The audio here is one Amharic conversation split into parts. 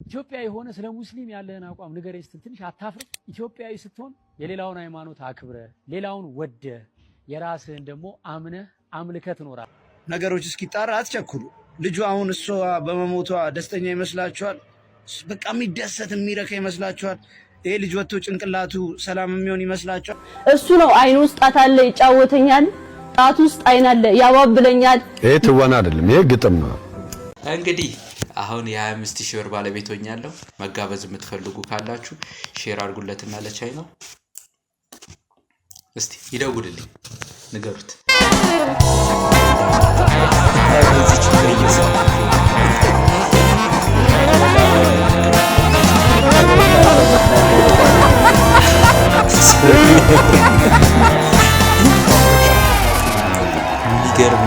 ኢትዮጵያዊ ሆነ ስለ ሙስሊም ያለህን አቋም ንገረኝ ስትል ትንሽ አታፍርም? ኢትዮጵያዊ ስትሆን የሌላውን ሃይማኖት አክብረ ሌላውን ወደ የራስህን ደግሞ አምነህ አምልከህ ትኖራለህ። ነገሮች እስኪጣራ አትቸኩሉ። ልጁ አሁን እሷ በመሞቷ ደስተኛ ይመስላችኋል? በቃ የሚደሰት የሚረካ ይመስላችኋል? ይሄ ልጅ ወጥቶ ጭንቅላቱ ሰላም የሚሆን ይመስላችኋል? እሱ ነው አይኑ ውስጥ ጣት አለ ይጫወተኛል፣ ጣት ውስጥ አይን አለ ያባብለኛል። ይሄ ትወና አይደለም፣ ይሄ ግጥም ነው። እንግዲህ አሁን የ25,000 ብር ባለቤት ሆኛለሁ። መጋበዝ የምትፈልጉ ካላችሁ ሼር አድርጉለትና ለቻይ ነው እስቲ ይደውልልኝ ንገሩት።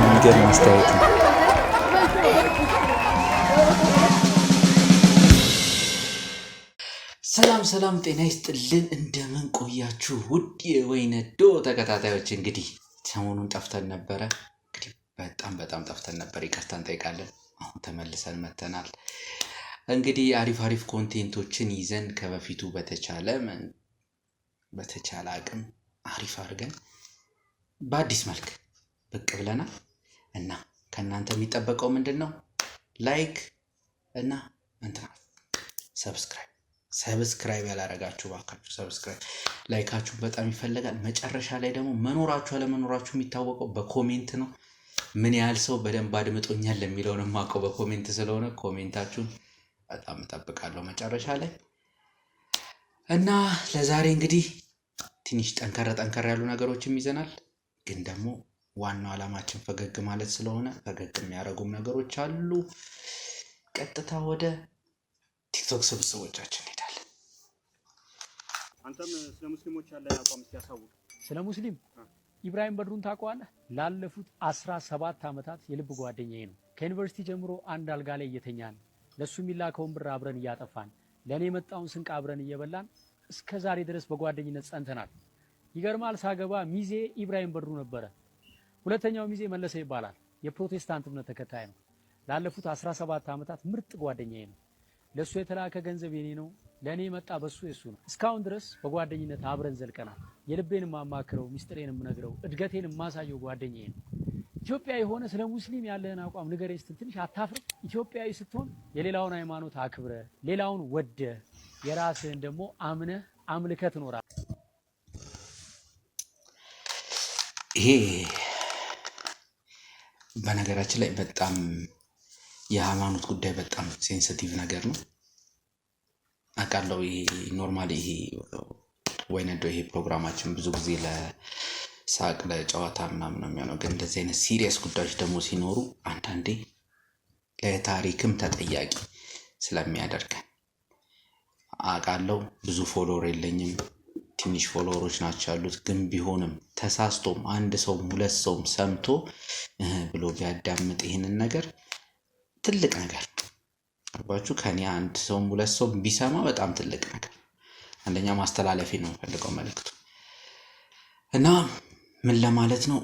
የሚገርም አስተያየት ነው። ሰላም ጤና ይስጥልን። እንደምን ቆያችሁ ውድ የወይነዶ ተከታታዮች? እንግዲህ ሰሞኑን ጠፍተን ነበረ። እንግዲህ በጣም ጠፍተን ነበር፣ ይቅርታ እንጠይቃለን። አሁን ተመልሰን መተናል። እንግዲህ አሪፍ ኮንቴንቶችን ይዘን ከበፊቱ በተቻለ አቅም አሪፍ አድርገን በአዲስ መልክ ብቅ ብለናል እና ከእናንተ የሚጠበቀው ምንድን ነው? ላይክ እና ሰብስክራይብ ያላረጋችሁ ባካችሁ ሰብስክራይብ፣ ላይካችሁ በጣም ይፈልጋል። መጨረሻ ላይ ደግሞ መኖራችሁ አለመኖራችሁ የሚታወቀው በኮሜንት ነው። ምን ያህል ሰው በደንብ አድምጦኛል ለሚለውን የማውቀው በኮሜንት ስለሆነ ኮሜንታችሁን በጣም እጠብቃለሁ መጨረሻ ላይ። እና ለዛሬ እንግዲህ ትንሽ ጠንከር ያሉ ነገሮችም ይዘናል። ግን ደግሞ ዋናው ዓላማችን ፈገግ ማለት ስለሆነ ፈገግ የሚያደርጉም ነገሮች አሉ። ቀጥታ ወደ ቲክቶክ ስብስቦቻችን እንሄዳለን። አንተም ስለ ሙስሊሞች ያለ አቋም ሲያሳውቅ ስለ ሙስሊም ኢብራሂም በድሩን ታውቀዋለህ? ላለፉት 17 ዓመታት የልብ ጓደኛዬ ነው። ከዩኒቨርሲቲ ጀምሮ አንድ አልጋ ላይ እየተኛን ለሱ የሚላከውን ብር አብረን እያጠፋን ለኔ የመጣውን ስንቅ አብረን እየበላን እስከ ዛሬ ድረስ በጓደኝነት ጸንተናል። ይገርማል። ሳገባ ሚዜ ኢብራሂም በድሩ ነበረ። ሁለተኛው ሚዜ መለሰ ይባላል። የፕሮቴስታንት እምነት ተከታይ ነው። ላለፉት 17 ዓመታት ምርጥ ጓደኛዬ ነው። ለሱ የተላከ ገንዘብ የኔ ነው፣ ለኔ የመጣ በሱ የሱ ነው። እስካሁን ድረስ በጓደኝነት አብረን ዘልቀናል። የልቤን ማማክረው፣ ሚስጥሬን የምነግረው፣ እድገቴን የማሳየው ጓደኛዬ ነው። ኢትዮጵያዊ ሆነ ስለ ሙስሊም ያለህን አቋም ንገረኝ ስትል ትንሽ አታፍርም? ኢትዮጵያዊ ስትሆን የሌላውን ሃይማኖት አክብረ ሌላውን ወደ የራስህን ደግሞ አምነህ አምልከህ ትኖራለህ። ይሄ በነገራችን ላይ በጣም የሃይማኖት ጉዳይ በጣም ሴንሲቲቭ ነገር ነው አውቃለሁ። ይሄ ኖርማሊ ይሄ ወይነዶ ይሄ ፕሮግራማችን ብዙ ጊዜ ለሳቅ ለጨዋታ ምናምን ነው የሚሆነው። ግን እንደዚህ አይነት ሲሪየስ ጉዳዮች ደግሞ ሲኖሩ አንዳንዴ ለታሪክም ተጠያቂ ስለሚያደርገን አውቃለሁ። ብዙ ፎሎወር የለኝም፣ ትንሽ ፎሎወሮች ናቸው ያሉት። ግን ቢሆንም ተሳስቶም አንድ ሰው ሁለት ሰውም ሰምቶ ብሎ ቢያዳምጥ ይሄንን ነገር ትልቅ ነገር አባችሁ ከኔ አንድ ሰውም ሁለት ሰውም ቢሰማ በጣም ትልቅ ነገር። አንደኛ ማስተላለፊ ነው ፈልገው መልእክቱ እና ምን ለማለት ነው፣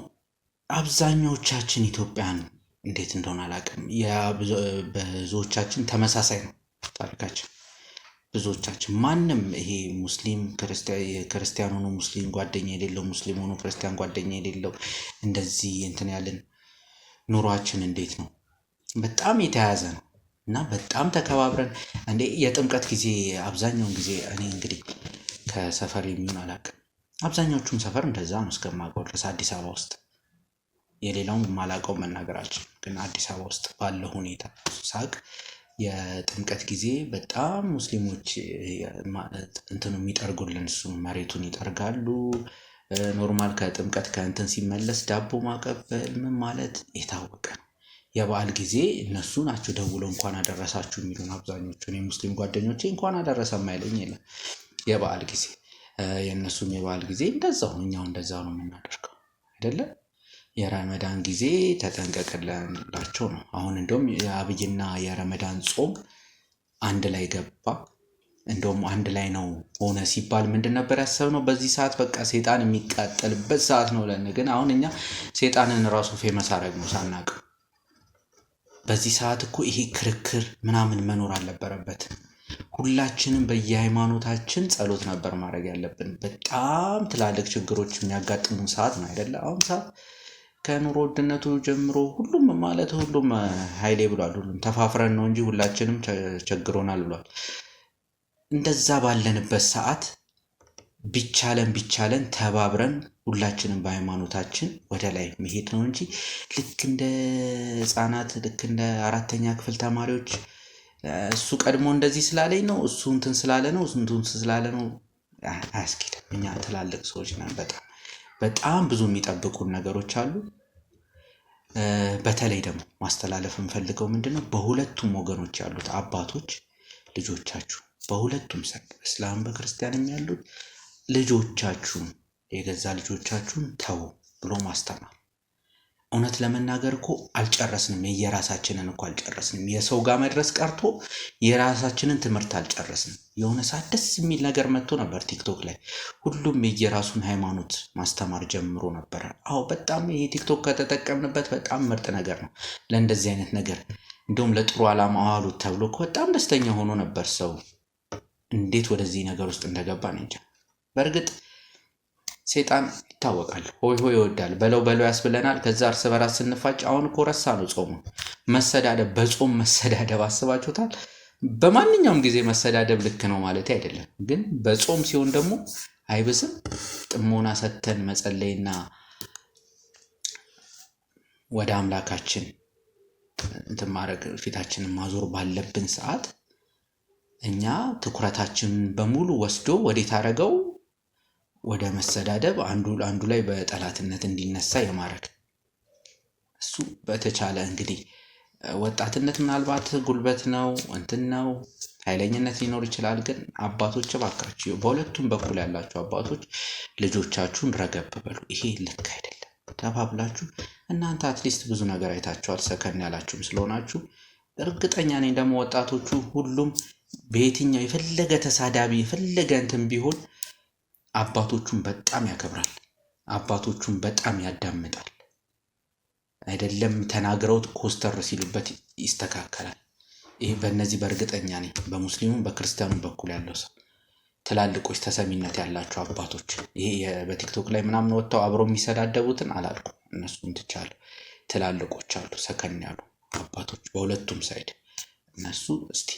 አብዛኞቻችን ኢትዮጵያን እንዴት እንደሆነ አላውቅም፣ ብዙዎቻችን ተመሳሳይ ነው ታሪካችን። ብዙዎቻችን ማንም ይሄ ሙስሊም ክርስቲያን ሆኖ ሙስሊም ጓደኛ የሌለው፣ ሙስሊም ሆኖ ክርስቲያን ጓደኛ የሌለው እንደዚህ እንትን ያለን ኑሯችን እንዴት ነው በጣም የተያያዘ ነው እና በጣም ተከባብረን እንዴ የጥምቀት ጊዜ አብዛኛውን ጊዜ እኔ እንግዲህ ከሰፈር የሚሆን አላውቅም፣ አብዛኛዎቹም ሰፈር እንደዛ ነው እስከማውቀው ድረስ አዲስ አበባ ውስጥ የሌላውን ማላውቀው መናገራችን። ግን አዲስ አበባ ውስጥ ባለው ሁኔታ ሳቅ የጥምቀት ጊዜ በጣም ሙስሊሞች እንትኑ የሚጠርጉልን እሱ መሬቱን ይጠርጋሉ። ኖርማል ከጥምቀት ከእንትን ሲመለስ ዳቦ ማቀበል ምን ማለት የታወቀ ነው። የበዓል ጊዜ እነሱ ናቸው ደውለው እንኳን አደረሳችሁ የሚሉን አብዛኞቹ። እኔ ሙስሊም ጓደኞቼ እንኳን አደረሰ ማይለኝ የለም። የበዓል ጊዜ የእነሱም የበዓል ጊዜ እንደዛው እኛው እንደዛው ነው የምናደርገው አይደለ? የረመዳን ጊዜ ተጠንቀቅላቸው ነው። አሁን እንደውም የአብይና የረመዳን ጾም አንድ ላይ ገባ። እንደውም አንድ ላይ ነው ሆነ ሲባል ምንድን ነበር ያሰብነው? በዚህ ሰዓት በቃ ሰይጣን የሚቃጠልበት ሰዓት ነው ለን። ግን አሁን እኛ ሰይጣንን ራሱ ፌመስ አደረግ ነው ሳናውቅ። በዚህ ሰዓት እኮ ይሄ ክርክር ምናምን መኖር አልነበረበትም። ሁላችንም በየሃይማኖታችን ጸሎት ነበር ማድረግ ያለብን። በጣም ትላልቅ ችግሮች የሚያጋጥሙን ሰዓት ነው አይደለ? አሁን ሰዓት ከኑሮ ውድነቱ ጀምሮ ሁሉም ማለት ሁሉም ኃይሌ ብሏል። ሁሉም ተፋፍረን ነው እንጂ ሁላችንም ቸግሮናል ብሏል። እንደዛ ባለንበት ሰዓት ቢቻለን ተባብረን ሁላችንም በሃይማኖታችን ወደ ላይ መሄድ ነው እንጂ ልክ እንደ ህፃናት ልክ እንደ 4ኛ ክፍል ተማሪዎች እሱ ቀድሞ እንደዚህ ስላለኝ ነው እሱ እንትን ስላለ ነው እሱ እንትን ስላለ ነው አያስኬድም። እኛ ትላልቅ ሰዎች ነን። በጣም ብዙ የሚጠብቁን ነገሮች አሉ። በተለይ ደግሞ ማስተላለፍ የምፈልገው ምንድነው በሁለቱም ወገኖች ያሉት አባቶች ልጆቻችሁ በሁለቱም ሰግ በእስላም በክርስቲያንም ያሉት ልጆቻችሁን የገዛ ልጆቻችሁን ተው ብሎ ማስተማር። እውነት ለመናገር እኮ አልጨረስንም። የራሳችንን እኮ አልጨረስንም። የሰው ጋር መድረስ ቀርቶ የራሳችንን ትምህርት አልጨረስንም። የሆነ ሰዓት ደስ የሚል ነገር መጥቶ ነበር ቲክቶክ ላይ ሁሉም የየራሱን ሃይማኖት ማስተማር ጀምሮ ነበር። አዎ በጣም ይሄ ቲክቶክ ከተጠቀምንበት በጣም ምርጥ ነገር ነው ለእንደዚህ አይነት ነገር። እንደውም ለጥሩ ዓላማ አዋሉት ተብሎ እኮ በጣም ደስተኛ ሆኖ ነበር ሰው። እንዴት ወደዚህ ነገር ውስጥ እንደገባ ነው እንጃ። በእርግጥ ሴጣን ይታወቃል፣ ሆይ ሆይ ይወዳል፣ በለው ያስብለናል። ከዛ እርስ በራስ ስንፋጭ አሁን እኮ ረሳ ነው ጾሙ መሰዳደብ። በጾም መሰዳደብ አስባችሁታል? በማንኛውም ጊዜ መሰዳደብ ልክ ነው ማለት አይደለም፣ ግን በጾም ሲሆን ደግሞ አይብስም? ጥሞና ሰተን መጸለይና ወደ አምላካችን እንትን ማድረግ ፊታችንን ማዞር ባለብን ሰዓት እኛ ትኩረታችንን በሙሉ ወስዶ ወዴት አደረገው? ወደ መሰዳደብ፣ አንዱ ላይ በጠላትነት እንዲነሳ የማድረግ እሱ በተቻለ እንግዲህ ወጣትነት ምናልባት ጉልበት ነው እንትን ነው ኃይለኝነት ሊኖር ይችላል። ግን አባቶች እባካችሁ በሁለቱም በኩል ያላችሁ አባቶች ልጆቻችሁን ረገብ በሉ። ይሄ ልክ አይደለም ተባብላችሁ። እናንተ አትሊስት ብዙ ነገር አይታችኋል፣ ሰከን ያላችሁም ስለሆናችሁ እርግጠኛ ነኝ ደግሞ ወጣቶቹ ሁሉም በየትኛው የፈለገ ተሳዳቢ የፈለገ እንትን ቢሆን አባቶቹን በጣም ያከብራል፣ አባቶቹን በጣም ያዳምጣል። አይደለም ተናግረውት ኮስተር ሲሉበት ይስተካከላል። ይሄ በእነዚህ በእርግጠኛ ነኝ በሙስሊሙም በክርስቲያኑም በኩል ያለው ሰው ትላልቆች ተሰሚነት ያላቸው አባቶች ይሄ በቲክቶክ ላይ ምናምን ወጥተው አብረው የሚሰዳደቡትን አላልኩም፣ እነሱን ትቻለ ትላልቆች አሉ ሰከን ያሉ አባቶች በሁለቱም ሳይድ። እነሱ እስቲ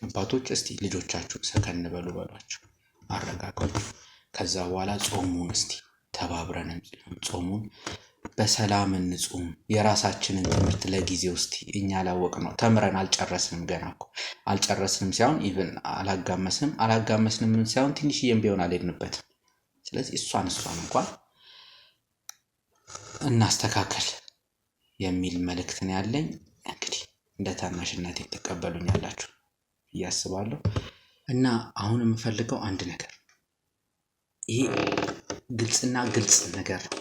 አባቶች እስቲ ልጆቻችሁ ሰከን በሉ በሏቸው፣ አረጋጋችሁ። ከዛ በኋላ ጾሙን እስቲ ተባብረን ጾሙን በሰላም እንጹም። የራሳችንን ትምህርት ለጊዜው እስቲ እኛ ላወቅ ነው ተምረን አልጨረስንም። ገና እኮ አልጨረስንም ሳይሆን ኢቭን አላጋመስንም ሳይሆን ትንሽዬም ቢሆን አልሄድንበትም። ስለዚህ እሷን እንኳን እናስተካከል የሚል መልእክት ነው ያለኝ። እንግዲህ እንደ ታናሽነቴ ትቀበሉኛላችሁ እያስባለሁ። እና አሁን የምፈልገው አንድ ነገር ይሄ ግልጽና ግልጽ ነገር ነው።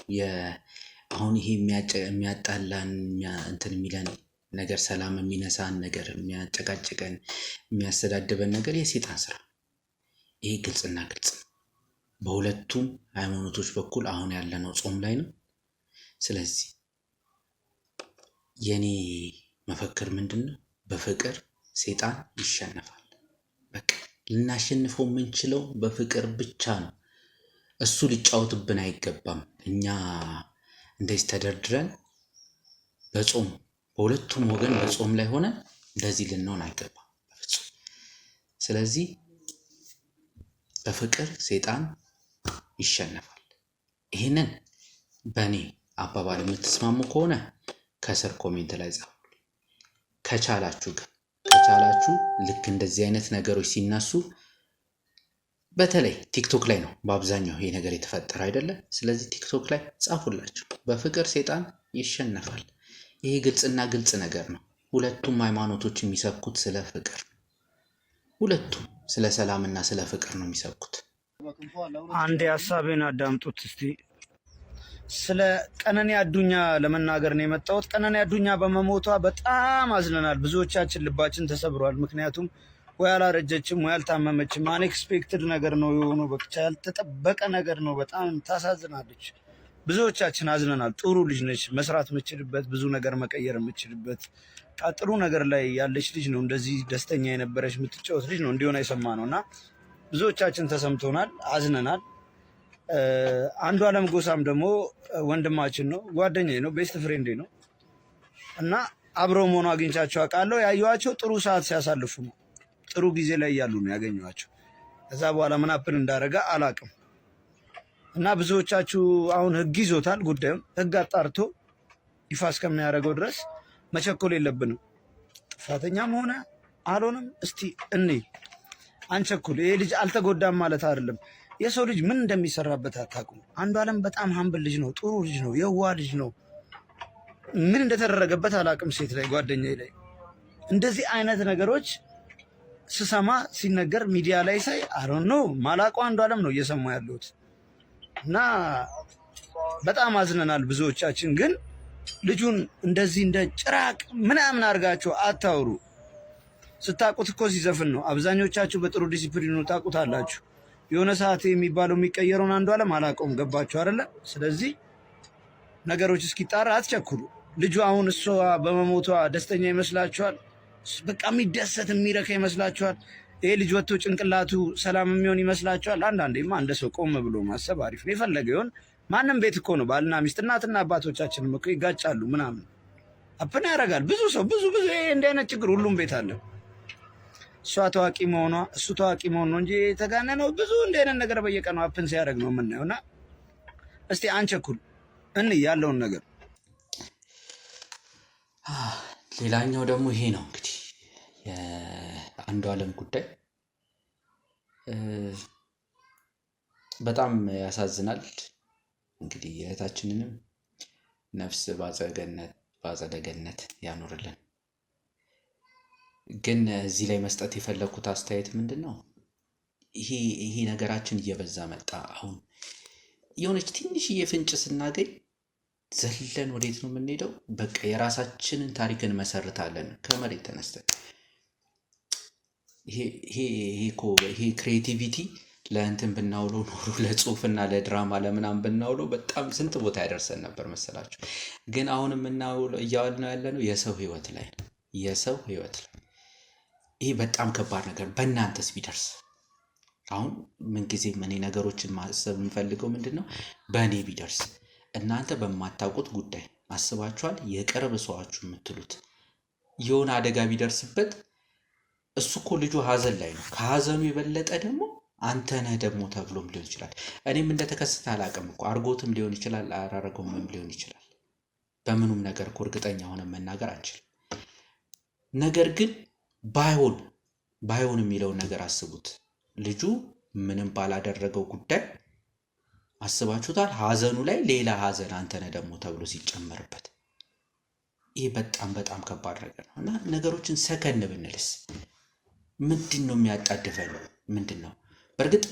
አሁን ይሄ የሚያጣላን እንትን የሚለን ነገር ሰላም የሚነሳን ነገር የሚያጨቃጭቀን የሚያስተዳድበን ነገር የሴጣን ስራ። ይሄ ግልጽና ግልጽ ነው። በሁለቱም ሃይማኖቶች በኩል አሁን ያለነው ጾም ላይ ነው። ስለዚህ የኔ መፈክር ምንድነው? በፍቅር ሴጣን ይሸነፋል። በቃ ልናሸንፈው የምንችለው በፍቅር ብቻ ነው። እሱ ሊጫወትብን አይገባም። እኛ እንደዚህ ተደርድረን በጾም በሁለቱም ወገን በጾም ላይ ሆነን እንደዚህ ልንሆን አይገባም በፍጹም። ስለዚህ በፍቅር ሴጣን ይሸነፋል። ይህንን በእኔ አባባል የምትስማሙ ከሆነ ከስር ኮሜንት ላይ ጻፉ። ከቻላችሁ ልክ እንደዚህ አይነት ነገሮች ሲነሱ በተለይ ቲክቶክ ላይ ነው በአብዛኛው ይሄ ነገር የተፈጠረ አይደለ? ስለዚህ ቲክቶክ ላይ ጻፉላችሁ፣ በፍቅር ሴጣን ይሸነፋል። ይሄ ግልጽና ግልጽ ነገር ነው። ሁለቱም ሃይማኖቶች የሚሰብኩት ስለ ፍቅር፣ ሁለቱም ስለ ሰላምና ስለ ፍቅር ነው የሚሰብኩት። አንድ ሀሳቤን አዳምጡት እስቲ። ስለ ቀነኒ አዱኛ ለመናገር ነው የመጣሁት። ቀነኒ አዱኛ በመሞቷ በጣም አዝነናል። ብዙዎቻችን ልባችን ተሰብሯል። ምክንያቱም ወይ አላረጀችም ወይ አልታመመችም። አንኤክስፔክትድ ነገር ነው የሆነው። በቃ ያልተጠበቀ ነገር ነው። በጣም ታሳዝናለች። ብዙዎቻችን አዝነናል። ጥሩ ልጅ ነች፣ መስራት የምችልበት ብዙ ነገር መቀየር የምችልበት ጥሩ ነገር ላይ ያለች ልጅ ነው። እንደዚህ ደስተኛ የነበረች የምትጫወት ልጅ ነው እንዲሆን አይሰማ ነውና ብዙዎቻችን ተሰምቶናል፣ አዝነናል። አንዱዓለም ጎሳም ደግሞ ወንድማችን ነው፣ ጓደኛዬ ነው፣ ቤስት ፍሬንዴ ነው እና አብረው መሆኑ አግኝቻቸው አውቃለሁ። ያየኋቸው ጥሩ ሰዓት ሲያሳልፉ ነው፣ ጥሩ ጊዜ ላይ እያሉ ነው ያገኘኋቸው። ከዛ በኋላ ምን አፕል እንዳደረገ አላውቅም። እና ብዙዎቻችሁ አሁን ህግ ይዞታል ጉዳዩን፣ ህግ አጣርቶ ይፋ እስከሚያደርገው ድረስ መቸኮል የለብንም። ጥፋተኛም ሆነ አልሆነም እስቲ እኔ አንቸኩል። ይሄ ልጅ አልተጎዳም ማለት አይደለም። የሰው ልጅ ምን እንደሚሰራበት አታውቁም። አንዱዓለም በጣም ሀምብል ልጅ ነው፣ ጥሩ ልጅ ነው፣ የዋህ ልጅ ነው። ምን እንደተደረገበት አላውቅም። ሴት ላይ ጓደኛዬ ላይ እንደዚህ አይነት ነገሮች ስሰማ ሲነገር ሚዲያ ላይ ሳይ አሮን ነው ማላውቀው አንዱዓለም ነው እየሰማ ያለሁት እና በጣም አዝነናል ብዙዎቻችን። ግን ልጁን እንደዚህ እንደ ጭራቅ ምናምን አድርጋችሁ አታውሩ። ስታቁት እኮ ሲዘፍን ነው። አብዛኞቻችሁ በጥሩ ዲሲፕሊኑ ታቁታላችሁ። የሆነ ሰዓት የሚባለው የሚቀየረውን አንዱዓለም አላውቀውም። ገባችሁ አይደለ? ስለዚህ ነገሮች እስኪጣራ አትቸኩሉ። ልጁ አሁን እሷ በመሞቷ ደስተኛ ይመስላችኋል? በቃ የሚደሰት የሚረካ ይመስላችኋል? ይሄ ልጅ ወጥቶ ጭንቅላቱ ሰላም የሚሆን ይመስላችኋል? አንዳንዴማ እንደ ሰው ቆም ብሎ ማሰብ አሪፍ ነው። የፈለገ ይሆን ማንም ቤት እኮ ነው ባልና ሚስት፣ እናትና አባቶቻችንም እኮ ይጋጫሉ ምናምን አፕን ያደርጋል። ብዙ ሰው ብዙ እንዲህ አይነት ችግር ሁሉም ቤት አለ። እሷ ታዋቂ መሆኗ እሱ ታዋቂ መሆኑ ነው እንጂ የተጋነነው ብዙ እንዲህ አይነት ነገር በየቀኑ አፕን ሲያደርግ ነው የምናየው። እና እስቲ አንቸኩል ያለውን ነገር። ሌላኛው ደግሞ ይሄ ነው እንግዲህ የአንዱዓለም ጉዳይ በጣም ያሳዝናል። እንግዲህ የእህታችንንም ነፍስ በአጸደ ገነት ያኖርልን። ግን እዚህ ላይ መስጠት የፈለኩት አስተያየት ምንድን ነው፣ ይሄ ነገራችን እየበዛ መጣ። አሁን የሆነች ትንሽዬ ፍንጭ ስናገኝ ዘለን ወዴት ነው የምንሄደው? በቃ የራሳችንን ታሪክ እንመሰርታለን ከመሬት ተነስተን። ይሄ ክሬቲቪቲ ለእንትን ብናውለው ኖሮ ለጽሁፍና ለድራማ ለምናምን ብናውለው በጣም ስንት ቦታ ያደርሰን ነበር መሰላችሁ። ግን አሁን የምናውለው እያዋልነው ያለነው የሰው ህይወት ላይ ነው። የሰው ህይወት ላይ ይሄ በጣም ከባድ ነገር በእናንተስ ቢደርስ? አሁን ምንጊዜም እኔ ነገሮችን ማሰብ የምፈልገው ምንድን ነው፣ በእኔ ቢደርስ እናንተ በማታውቁት ጉዳይ አስባችኋል? የቅርብ ሰዋችሁ የምትሉት የሆነ አደጋ ቢደርስበት እሱ እኮ ልጁ ሀዘን ላይ ነው። ከሀዘኑ የበለጠ ደግሞ አንተ ነህ ደግሞ ተብሎም ሊሆን ይችላል። እኔም እንደተከሰተ አላውቅም እኮ አርጎትም ሊሆን ይችላል፣ አላረገውም ሊሆን ይችላል። በምኑም ነገር እኮ እርግጠኛ ሆነ መናገር አንችልም። ነገር ግን ባይሆን የሚለውን ነገር አስቡት። ልጁ ምንም ባላደረገው ጉዳይ አስባችሁታል? ሀዘኑ ላይ ሌላ ሀዘን አንተ ነህ ደግሞ ተብሎ ሲጨመርበት ይህ በጣም በጣም ከባድ ነገር ነው እና ነገሮችን ሰከን ብንልስ ምንድን ነው የሚያጣድፈን? ምንድን ነው? በእርግጥ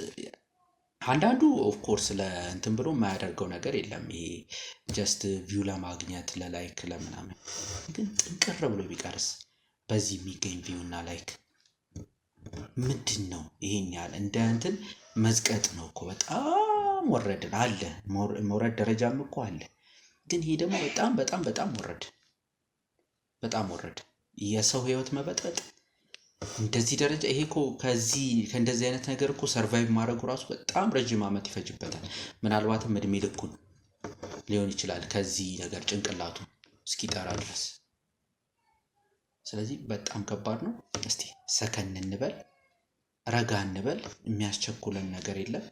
አንዳንዱ ኦፍኮርስ ለእንትን ብሎ የማያደርገው ነገር የለም። ይሄ ጀስት ቪው ለማግኘት ለላይክ ለምናምን። ግን ጥንቅር ብሎ ቢቀርስ በዚህ የሚገኝ ቪው እና ላይክ ምንድን ነው? ይሄን ያህል እንደ እንትን መዝቀጥ ነው እኮ። በጣም ወረድን አለ፣ መውረድ ደረጃም እኮ አለ። ግን ይሄ ደግሞ በጣም በጣም በጣም ወረድ። የሰው ህይወት መበጥበጥ እንደዚህ ደረጃ። ይሄ እኮ ከእንደዚህ አይነት ነገር እኮ ሰርቫይቭ ማድረጉ ራሱ በጣም ረጅም ዓመት ይፈጅበታል። ምናልባትም እድሜ ልኩን ሊሆን ይችላል ከዚህ ነገር ጭንቅላቱ እስኪጠራ ድረስ። ስለዚህ በጣም ከባድ ነው። እስቲ ሰከን እንበል፣ ረጋ እንበል። የሚያስቸኩለን ነገር የለም።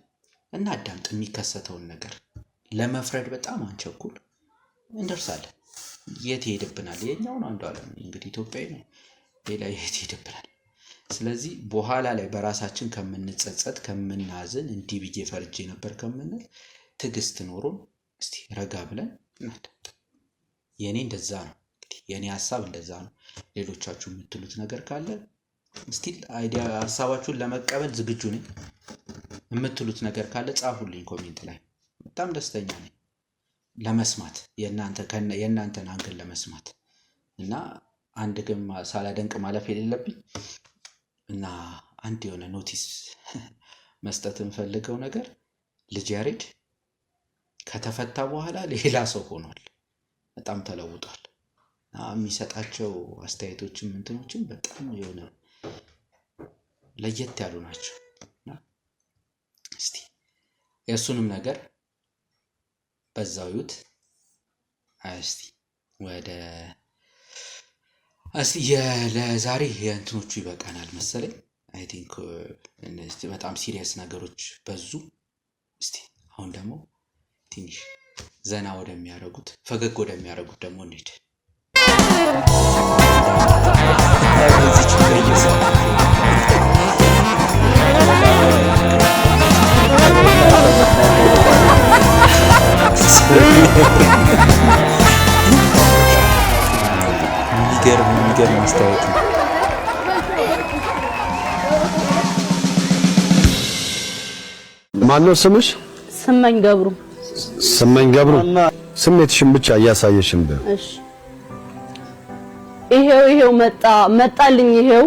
እናዳምጥ የሚከሰተውን ነገር። ለመፍረድ በጣም አንቸኩል፣ እንደርሳለን። የት ይሄድብናል? የኛው ነው አንዱዓለም እንግዲህ ኢትዮጵያዊ ነው፣ ሌላ የት ይሄድብናል? ስለዚህ በኋላ ላይ በራሳችን ከምንጸጸት ከምናዝን፣ እንዲህ ብዬ ፈርጄ ነበር ከምንል ትዕግስት ኖሮን እስቲ ረጋ ብለን እናዳምጥ። የኔ እንደዛ ነው እንግዲህ የኔ ሐሳብ እንደዛ ነው። ሌሎቻችሁ የምትሉት ነገር ካለ ስቲል አይዲያ ሐሳባችሁን ለመቀበል ዝግጁ ነኝ። የምትሉት ነገር ካለ ጻፉልኝ ኮሜንት ላይ። በጣም ደስተኛ ነኝ ለመስማት የእናንተን አንግል ለመስማት እና አንድ ግን ሳላደንቅ ማለፍ የሌለብኝ እና አንድ የሆነ ኖቲስ መስጠት የምፈልገው ነገር ልጅ ያሬድ ከተፈታ በኋላ ሌላ ሰው ሆኗል። በጣም ተለውጧል። የሚሰጣቸው አስተያየቶችም እንትኖችም በጣም የሆነ ለየት ያሉ ናቸው። እስቲ የእሱንም ነገር በዛው ይዩት። እስቲ ወደ ለዛሬ የእንትኖቹ ይበቃናል መሰለኝ። አይ ቲንክ እነዚህ በጣም ሲሪየስ ነገሮች በዙ። እስቲ አሁን ደግሞ ትንሽ ዘና ወደሚያደርጉት ፈገግ ወደሚያደርጉት ደግሞ እንሂድ። የሚገርም አስተያየት ነው። ማነው ስምሽ? ስመኝ ገብሩ። ስመኝ ገብሩ። ስሜትሽን ብቻ እያሳየሽን ነው። እሺ ይሄው መጣልኝ። ይሄው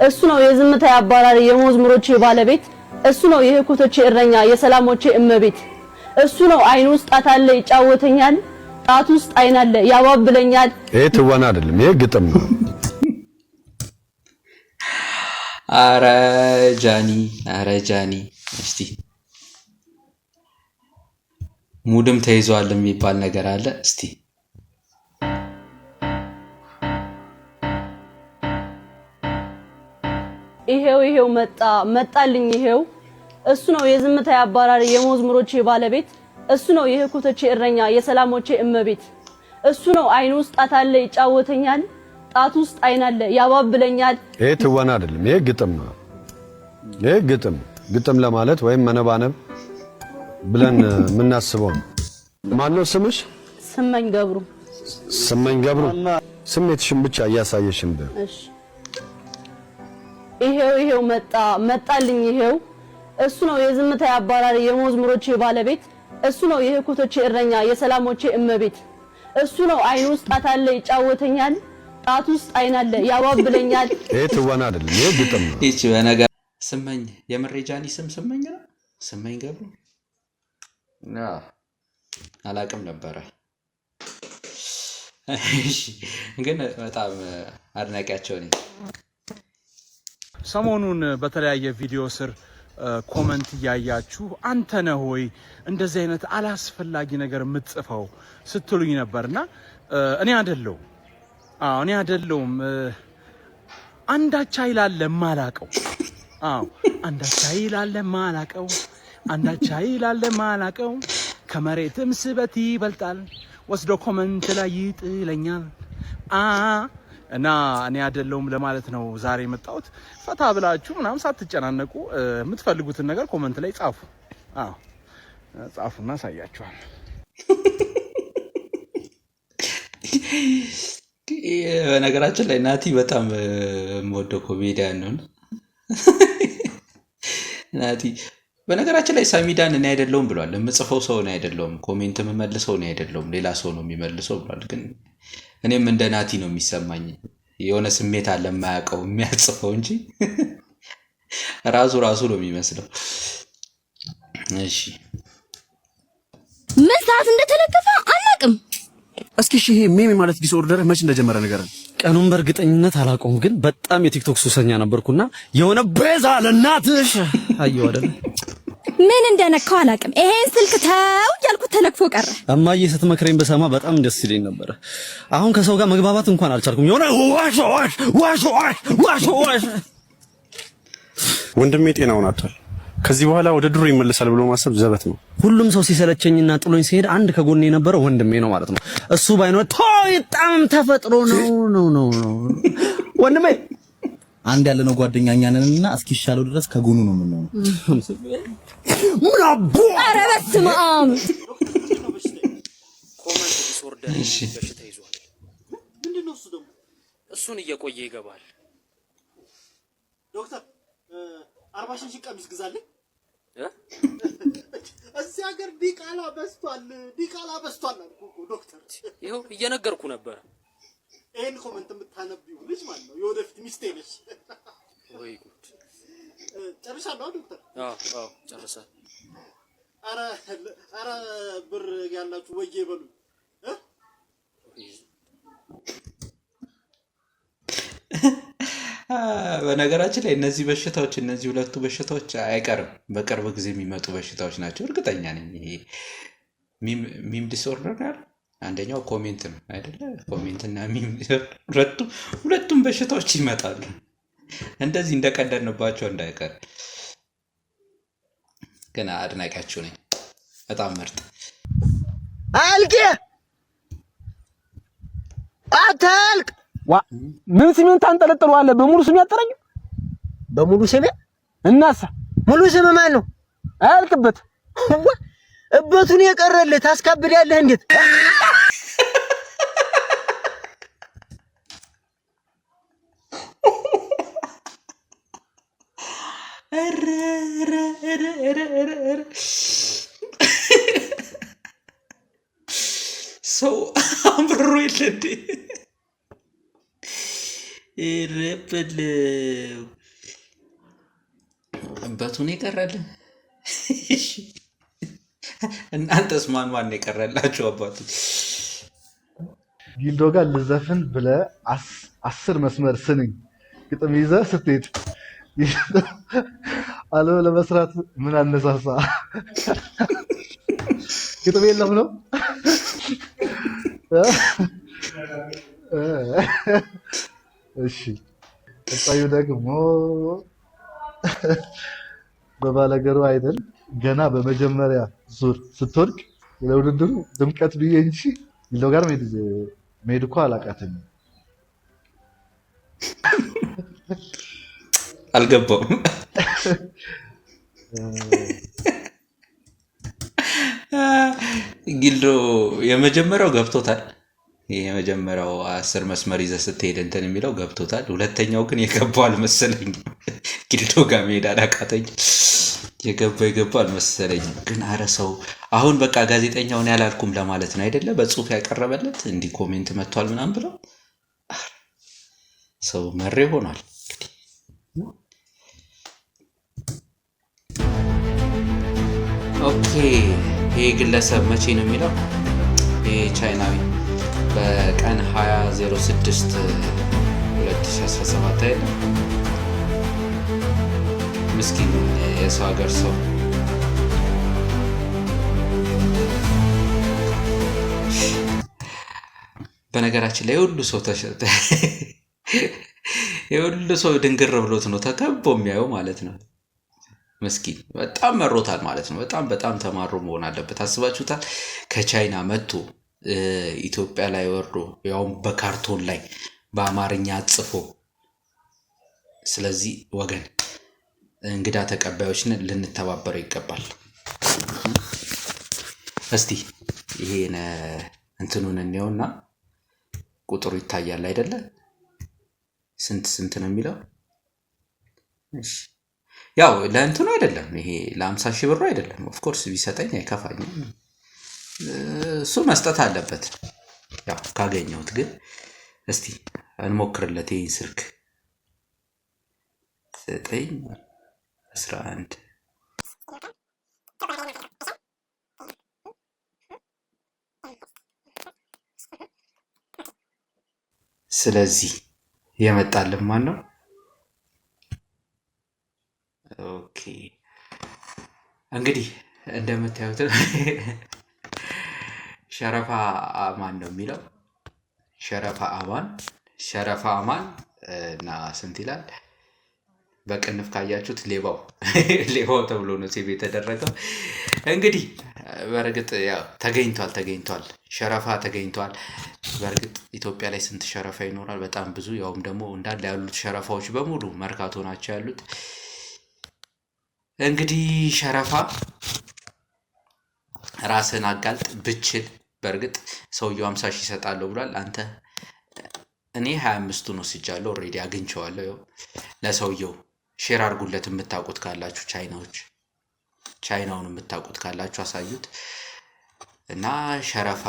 እሱ ነው የዝምታ አባራሪ የመዝሙሮቼ ባለቤት። እሱ ነው የህኩቶቼ እረኛ የሰላሞቼ እመቤት። እሱ ነው አይኑ ውስጥ ጣት አለ ይጫወተኛል፣ ጣት ውስጥ አይን አለ ያባብለኛል። ይሄ ትወና አይደለም፣ ይሄ ግጥም ነው። አረ ጃኒ እስቲ ሙድም ተይዟል የሚባል ነገር አለ። እስቲ ይሄው መጣልኝ። ይሄው እሱ ነው የዝምታ አባራሪ የመዝሙሮቼ ባለቤት። እሱ ነው የህኩቶቼ እረኛ የሰላሞቼ እመቤት። እሱ ነው አይኑ ውስጥ ጣት አለ ይጫወተኛል፣ ጣት ውስጥ አይን አለ ያባብለኛል። ይሄ ትወና አይደለም፣ ይሄ ግጥም ነው። ይሄ ግጥም ለማለት ወይም መነባነብ ብለን የምናስበው ነው። ማነው ስምሽ? ስመኝ ገብሩ። ስመኝ ገብሩ። ስሜትሽን ብቻ እያሳየሽን ነው። እሺ ይሄው መጣልኝ። ይሄው እሱ ነው የዝምታ አባራሪ የመዝሙሮቼ ባለቤት። እሱ ነው የህኩቶቼ እረኛ የሰላሞቼ እመቤት። እሱ ነው አይኑ ውስጥ ጣት አለ ይጫወተኛል፣ ጣት ውስጥ አይን አለ ያባብለኛል። ይሄ ትወና አይደለም፣ ይሄ ግጥም ነው። እቺ በነገር ስመኝ የመሬጃኒ ስም ስመኝ ነው። ስመኝ ገብሩ አላቅም ነበረ። እሺ ግን በጣም አድናቂያቸው ነኝ። ሰሞኑን በተለያየ ቪዲዮ ስር ኮመንት እያያችሁ አንተ ነህ ወይ እንደዚህ አይነት አላስፈላጊ ነገር የምትጽፈው ስትሉኝ ነበርና እኔ አይደለሁም። አንዳች ኃይል አለ ማላቀው። አንዳች ኃይል አለ ማላቀው ከመሬትም ስበት ይበልጣል ወስዶ ኮመንት ላይ ይጥለኛል። እና እኔ አይደለሁም ለማለት ነው ዛሬ የመጣሁት። ፈታ ብላችሁ ምናምን ሳትጨናነቁ የምትፈልጉትን ነገር ኮመንት ላይ ጻፉ። ጻፉና ሳያችኋል። በነገራችን ላይ ናቲ በጣም የምወደው ኮሜዲያን ነው። ናቲ በነገራችን ላይ ሳሚዳን እኔ አይደለሁም ብሏል። የምጽፈው ሰው እኔ አይደለሁም፣ ኮሜንት የምመልሰው እኔ አይደለሁም፣ ሌላ ሰው ነው የሚመልሰው ብሏል። ግን እኔም እንደ ናቲ ነው የሚሰማኝ። የሆነ ስሜት አለ የማያውቀው የሚያጽፈው እንጂ ራሱ ነው የሚመስለው። እሺ ምን ሰዓት እንደተለቀፈ አናውቅም። እስኪ ይሄ ሜሜ ማለት ዲስኦርደር መች እንደጀመረ ንገረን። ቀኑን በእርግጠኝነት አላውቀውም፣ ግን በጣም የቲክቶክ ሱሰኛ ነበርኩና የሆነ ቤዛ ለእናትሽ አየሁ አይደል? ምን እንደነካው አላውቅም። ይሄን ስልክ ተው ያልኩት ተለክፎ ቀረ። እማዬ ስትመክረኝ በሰማ በጣም ደስ ይለኝ ነበር። አሁን ከሰው ጋር መግባባት እንኳን አልቻልኩም። የሆነ ዋሽ ወንድሜ ጤናውን አጥቷል። ከዚህ በኋላ ወደ ድሮ ይመለሳል ብሎ ማሰብ ዘበት ነው። ሁሉም ሰው ሲሰለቸኝና ጥሎኝ ሲሄድ አንድ ከጎኔ የነበረው ወንድሜ ነው ማለት ነው። እሱ ባይኖር በጣም ተፈጥሮ ነው ወንድሜ። አንድ ያለነው ጓደኛኛ ነንና እስኪሻለው ድረስ ከጎኑ ነው የምንሆነው። ምን አቦ! ኧረ በስመ አብ! ኮመንት ዲስኦርደር በሽታ ይዟል። ምንድነው እሱ ደግሞ? እሱን እየቆየ ይገባል። ዶክተር 40 ሺህ ቀሚስ ግዛልኝ። እዚህ ሀገር ዲቃላ በስቷል አልኩ ዶክተር። ይኸው እየነገርኩ ነበር። ይሄን ኮመንት የምታነቢው ልጅ ማለት ነው የወደፊት ሚስቴ ነች። ወይ ጉድ! ጨርሻለሁ ዶክተር? አዎ ጨርሳል። ኧረ ብር ያላችሁ ወዬ በሉ። በነገራችን ላይ እነዚህ በሽታዎች እነዚህ ሁለቱ በሽታዎች አይቀርም በቅርብ ጊዜ የሚመጡ በሽታዎች ናቸው። እርግጠኛ ነኝ። ይሄ ሚም ዲስኦርደር ያለ አንደኛው ኮሜንት ነው አይደለ? ኮሜንት እና ሚም ሁለቱም በሽታዎች ይመጣሉ። እንደዚህ እንደቀደድንባቸው እንዳይቀር። ግን አድናቂያችሁ ነኝ። በጣም ምርጥ አልቄ አታልቅ ምን ስሜን ታንጠለጥለዋለህ? በሙሉ ስም ያጠረኝ በሙሉ ስሜ እናሳ ሙሉ ስም ማን ነው? አያልቅበት እበቱን የቀረልህ ታስካብዳለህ እንዴት? ሰው አምሮ የለንዴ ይረብል እበቱን የቀረልህ። እናንተስ ማን የቀረላችሁ አባቱ? ጊልዶ ጋር ልዘፍን ብለህ 10 መስመር ስንኝ ግጥም ይዘህ ስትሄድ አለው ለመስራት ምን አነሳሳ? ግጥም የለም ነው? እሺ ቀጣዩ ደግሞ በባለገሩ አይደል ገና በመጀመሪያ ዙር ስትወድቅ ለውድድሩ ድምቀት ብዬ እንጂ ጊልዶ ጋር መሄድ እኮ አላቃተኝም። አልገባውም። ጊልዶ የመጀመሪያው ገብቶታል። የመጀመሪያው 10 መስመር ይዘህ ስትሄድ እንትን የሚለው ገብቶታል። ሁለተኛው ግን የገባው አልመሰለኝም። ጊልዶ ጋር መሄድ አላቃተኝ። የገባው አልመሰለኝም። ግን አረ ሰው አሁን በቃ ጋዜጠኛውን ያላልኩም ለማለት ነው አይደለ? በጽሁፍ ያቀረበለት እንዲህ ኮሜንት መጥቷል ምናምን ብለው ሰው መሬ ሆኗል። ኦኬ ይሄ ግለሰብ መቼ ነው የሚለው? ይሄ ቻይናዊ በቀን 20/06 2017 አይደል? ምስኪን የሰው ሀገር ሰው በነገራችን ላይ የሁሉ ሰው ድንግር ብሎት ነው ተከቦ የሚያየው ማለት ነው። ምስኪን በጣም መሮታል ማለት ነው። በጣም ተማሮ መሆን አለበት። አስባችሁታል? ከቻይና መጥቶ ኢትዮጵያ ላይ ወርዶ ያውም በካርቶን ላይ በአማርኛ ጽፎ። ስለዚህ ወገን እንግዳ ተቀባዮችን ልንተባበረው ይገባል። እስቲ ይሄን እንትኑን እንየውና ቁጥሩ ይታያል አይደለ? ስንት ነው የሚለው? እሺ ያው ለእንትኑ አይደለም፣ ይሄ ለ50 ሺህ ብሩ አይደለም። ኦፍኮርስ ቢሰጠኝ አይከፋኝም። እሱ መስጠት አለበት ያው ካገኘሁት። ግን እስቲ እንሞክርለት ይህን ስልክ 911 ስለዚህ የመጣልን ማን ነው? ኦኬ እንግዲህ እንደምታዩት ሸረፋ አማን ነው የሚለው። ሸረፋ አማን እና ስንት ይላል? በቅንፍ ካያችሁት ሌባው ተብሎ ነው ሴቭ የተደረገው። እንግዲህ በእርግጥ ያው ተገኝቷል፣ ሸረፋ ተገኝቷል። በእርግጥ ኢትዮጵያ ላይ ስንት ሸረፋ ይኖራል? በጣም ብዙ። ያውም ደግሞ እንዳለ ያሉት ሸረፋዎች በሙሉ መርካቶ ናቸው ያሉት። እንግዲህ ሸረፋ ራስን አጋልጥ ብችል። በእርግጥ ሰውየው 50 ሺህ ይሰጣለሁ ብሏል። አንተ እኔ 25ቱን ወስጃለሁ፣ ኦልሬዲ አግኝቼዋለሁ። ለሰውየው ሼር አድርጉለት የምታውቁት ካላችሁ፣ ቻይናውን የምታውቁት ካላችሁ አሳዩት እና ሸረፋ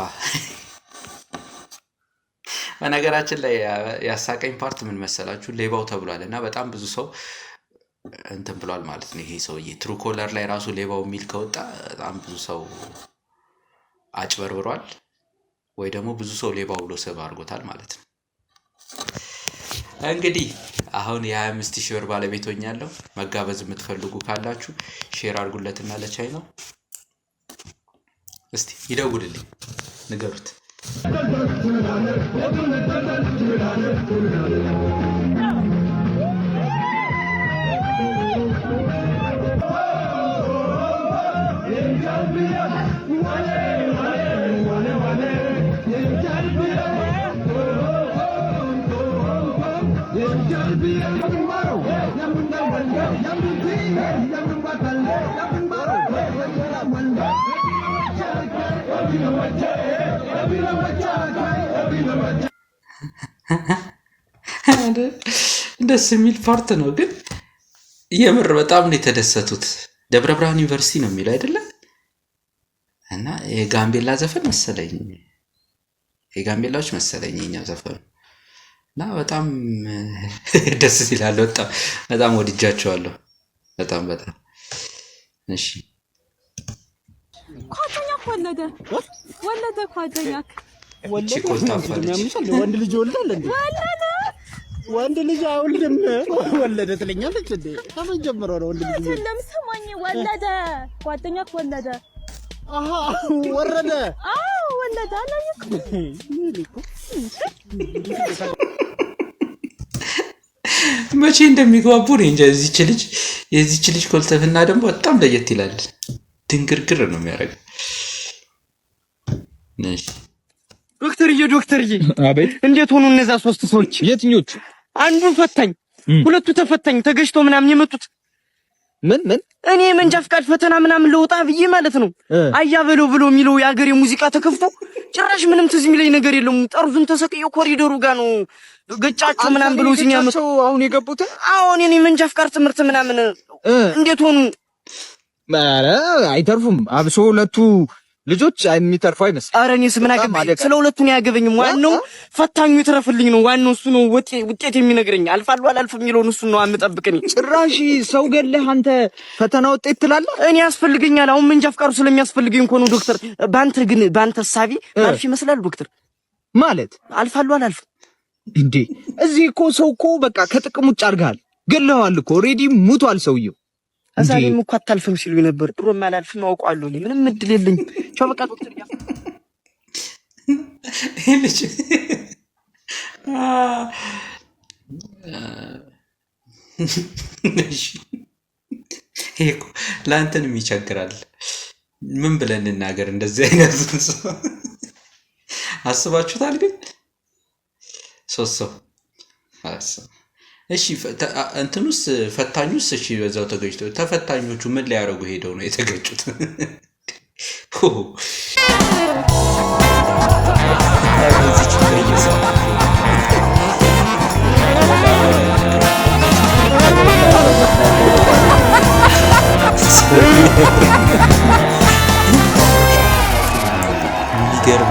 በነገራችን ላይ ያሳቀኝ ፓርት ምን መሰላችሁ? ሌባው ተብሏል እና በጣም ብዙ ሰው እንትን ብሏል ማለት ነው። ይሄ ሰውዬ ትሩ ኮለር ላይ ራሱ ሌባው የሚል ከወጣ በጣም ብዙ ሰው አጭበርብሯል፣ ወይ ደግሞ ብዙ ሰው ሌባው ብሎ ሰብ አድርጎታል ማለት ነው። እንግዲህ አሁን የ25,000 ብር ባለቤት ሆኛለሁ። መጋበዝ የምትፈልጉ ካላችሁ ሼር አድርጉለትና ለቻይ ነው እስቲ ይደውልልኝ ንገሩት። ደስ የሚል ፓርት ነው ግን የምር በጣም ነው የተደሰቱት። ደብረ ብርሃን ዩኒቨርሲቲ ነው የሚለው አይደለ? እና የጋምቤላ ዘፈን መሰለኝ፣ የጋምቤላዎች መሰለኝ የኛው ዘፈን እና በጣም ደስ ይላል። በጣም ወድጃቸዋለሁ። በጣም እሺ። ኳተኛክ ወለደ ኳተኛክ ወንድ ልጅ ወልዳል እንዴ? ወንድ ልጅ አይወልድም ወለደ ትለኛለች እንዴ? ከምን ጀምሮ ነው ወንድ ልጅ? አይደለም ሰማኝ፣ ወለደ ጓደኛክ ወለደ። አሃ ወረደ። አዎ ወለደ አላየኩም። መቼ እንደሚግባቡ ነው እንጂ የዚች ልጅ ኮልተፍና ደግሞ በጣም ለየት ይላል። ድንግርግር ነው የሚያደርገው። እሺ ዶክተርዬ አቤት። እንዴት ሆኑ እነዛ 3 ሰዎች? የትኞቹ? አንዱ ፈታኝ፣ ሁለቱ ተፈታኝ ተገጭቶ ምናምን የመጡት ምን እኔ መንጃ ፍቃድ ፈተና ምናምን ለውጣ ብዬ ማለት ነው። አያበለው ብሎ የሚለው የሀገሬ ሙዚቃ ተከፍቶ ጭራሽ ምንም ትዝ የሚለኝ ነገር የለም። ጠርዙን ተሰቅየው ኮሪዶሩ ጋር ነው ገጫቸው ምናምን ብሎ ሲኛመጡ አሁን የገቡት አሁን እኔ መንጃ ፍቃድ ትምህርት ምናምን እንዴት ሆኑ? ኧረ አይተርፉም። አብሶ ሁለቱ ልጆች የሚተርፉ አይመስልም። ኧረ እኔስ ምን አገባኝ? ስለ ሁለቱን ያገበኝም። ዋናው ፈታኙ ይተረፍልኝ ነው። ዋናው እሱ ነው ውጤት የሚነግረኝ። አልፋለሁ አላልፍም የሚለውን እሱ ነው አምጠብቀኝ። ጭራሽ ሰው ገለህ አንተ ፈተና ውጤት ትላለህ? እኔ ያስፈልገኛል። አሁን መንጃ ፍቃዱ ስለሚያስፈልገኝ እኮ ነው ዶክተር። ባንተ ሐሳቢ ማልፍ ይመስላል ዶክተር? ማለት አልፋለሁ አላልፍም እንዴ? እዚህ እኮ ሰው እኮ በቃ ከጥቅም ውጭ አድርገሃል። ገለኸዋል እኮ ኦልሬዲ ሙቷል ሰውየው። እዛኔም እኮ አታልፍም ሲሉኝ ነበር። ድሮም አላልፍም አውቀዋለሁ። ምንም እድል የለኝም። ቻው በቃ ዶክተር ልጅ ይሄ እኮ ለአንተንም ይቸግራል። ምን ብለን እንናገር? እንደዚህ አይነት ሰው አስባችሁታል? ግን 3 ሰው እሺ እንትኑስ ፈታኙስ እሺ በዛው ተገጭቶ ተፈታኞቹ ምን ላይ ያደርጉ ሄደው ነው የተገጩት?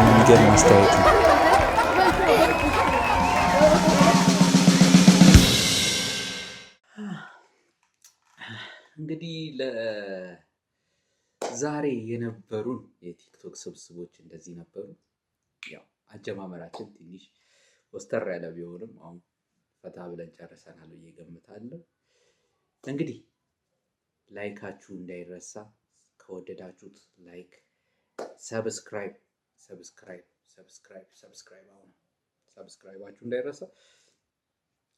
የሚገርም አስተያየት ነው። እንግዲህ ለዛሬ የነበሩን የቲክቶክ ስብስቦች እንደዚህ ነበሩ። ያው አጀማመራችን ትንሽ ወስተር ያለ ቢሆንም አሁን ፈታ ብለን ጨርሰናል ብዬ እገምታለሁ። እንግዲህ ላይካችሁ እንዳይረሳ፣ ከወደዳችሁት ላይክ፣ ሰብስክራይብ አሁን ሰብስክራይባችሁ እንዳይረሳ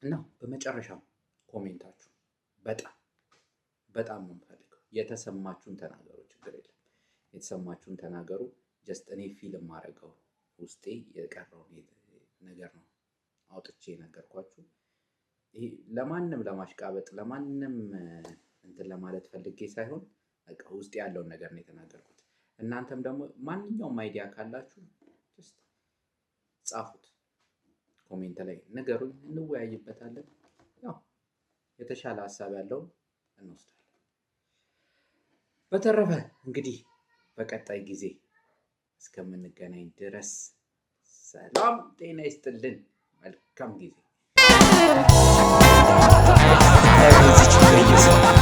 እና በመጨረሻም ኮሜንታችሁ በጣም ነው የምፈልገው። የተሰማችሁን ተናገሩ፣ ችግር የለም። የተሰማችሁን ተናገሩ። ጀስት እኔ ፊልም ማድረገው ውስጤ የቀረውን ነገር ነው አውጥቼ ነገርኳችሁ። ይሄ ለማንም ለማሽቃበጥ ለማንም እንትን ለማለት ፈልጌ ሳይሆን በቃ ውስጤ ያለውን ነገር ነው የተናገርኩት። እናንተም ደግሞ ማንኛውም አይዲያ ካላችሁ ጀስት ጻፉት፣ ኮሜንት ላይ ንገሩኝ፣ እንወያይበታለን። ያው የተሻለ ሀሳብ ያለውን እንወስዳለን። በተረፈ እንግዲህ በቀጣይ ጊዜ እስከምንገናኝ ድረስ ሰላም ጤና ይስጥልን። መልካም ጊዜ። ይመልሰዋል።